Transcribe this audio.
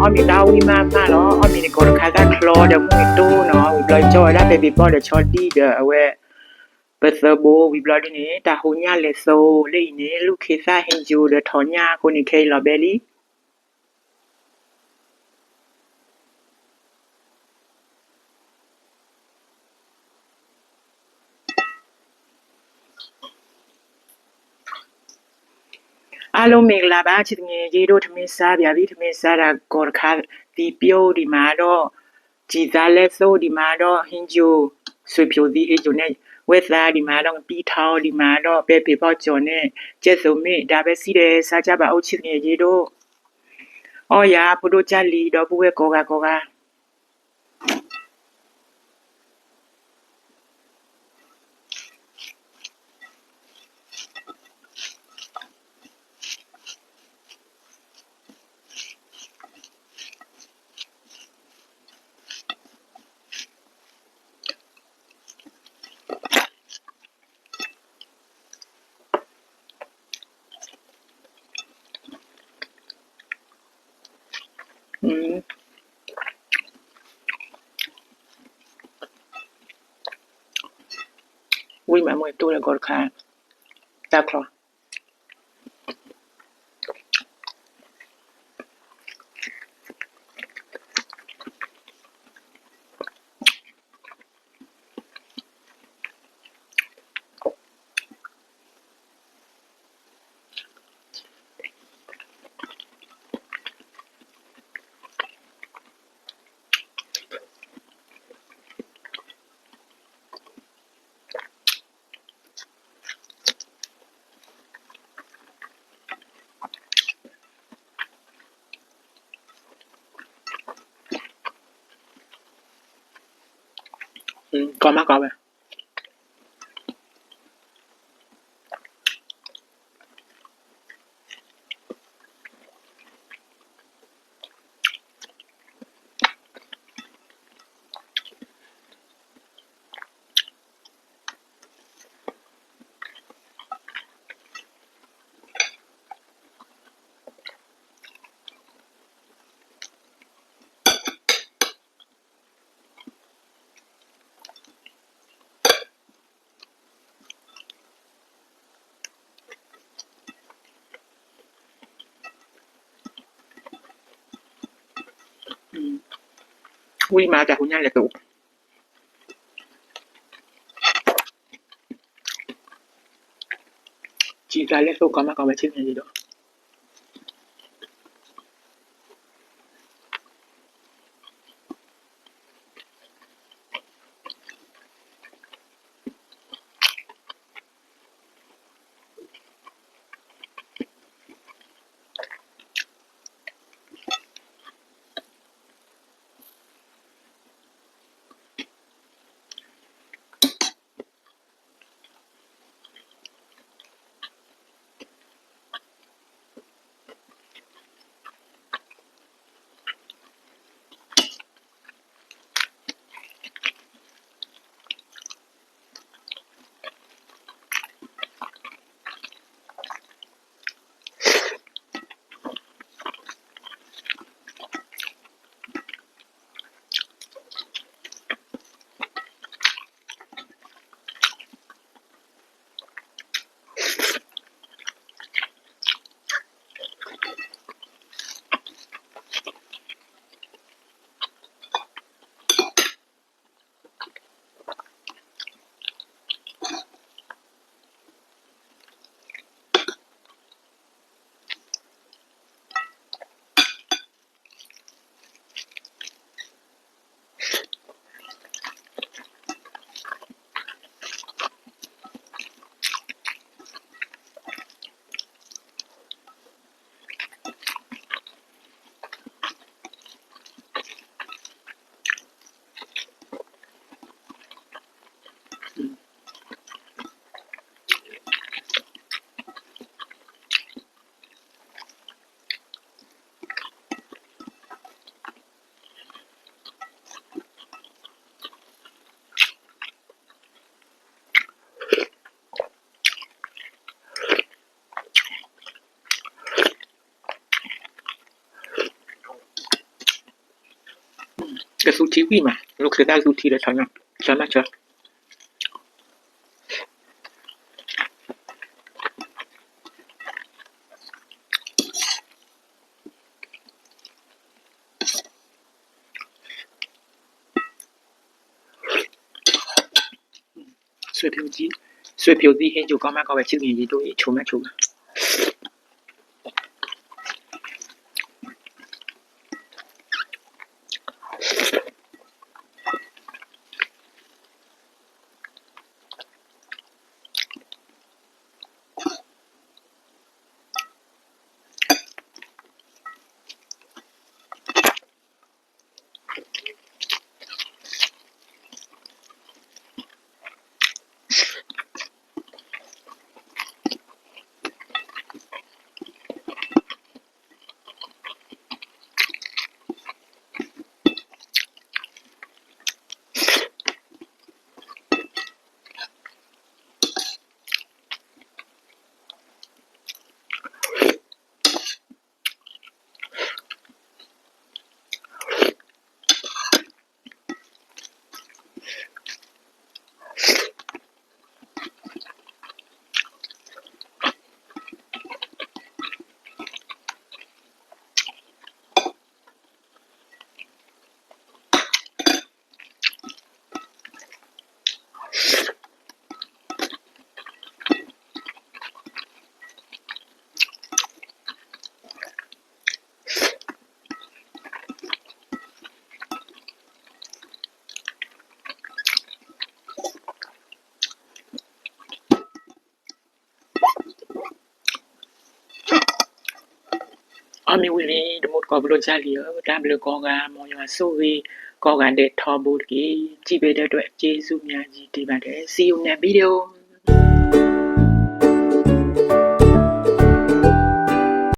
Amitawi mama lo amini kor kaza klo de muito no we bloy joy da baby boy de chodi de awe pesabo we bloy ni ta honya le so le ni lu khesa hinju de thonya ko ni khay lo bellyအားလုံးမင်္ဂလာပါချစ်ငယ်ကြီးတို့ထမင်းစားပြပြီထမင်းစားတာကောခါဒီပြုတ်ဒီမှာတော့ကြည်သားလက်စိုးဒီမှာတော့ဟင်းကျိုဆွေဖြိုသည်ဟင်းကျိုနဲ့ဝက်သားဒီမှာတော့ပြီးထောင်းဒီမှာတော့ပဲပေပေါကျော်နဲ့ကျက်စုံမေဒါပဲစီးတယ်စားကြပါအောင်ချစ်ငယ်ကြီးတို့အော်ရာပုတို့ကြလီတော့ဘူးဝဲကောကoui mà moi tout le corps kha d'accord còn mà có vậy oui màจากคุณย่าเลยตู่จีกาเลตู่ก็มาก็มาชิมอย่างนี้ด้วย ကဆူတီဝီမှာလုကဒါဆူတီတဲ့ဆောင်ဆမ်းမချဆွေဖြူသီးဟင်းကျိုကောင်းမကောင်းပဲချစ်ငင်ကြီးတို့ချုံမချုံအမီဝီလီဒမို့ကောဘလိုဂျာလီယဒါဘလကောကမော်ရဆိုဝီကောကန်တဲ့ထော်ဘူကီကြည့်ပေးတဲ့အတွက်ကျေးဇူးများကြီးတင်ပါတယ် See you next video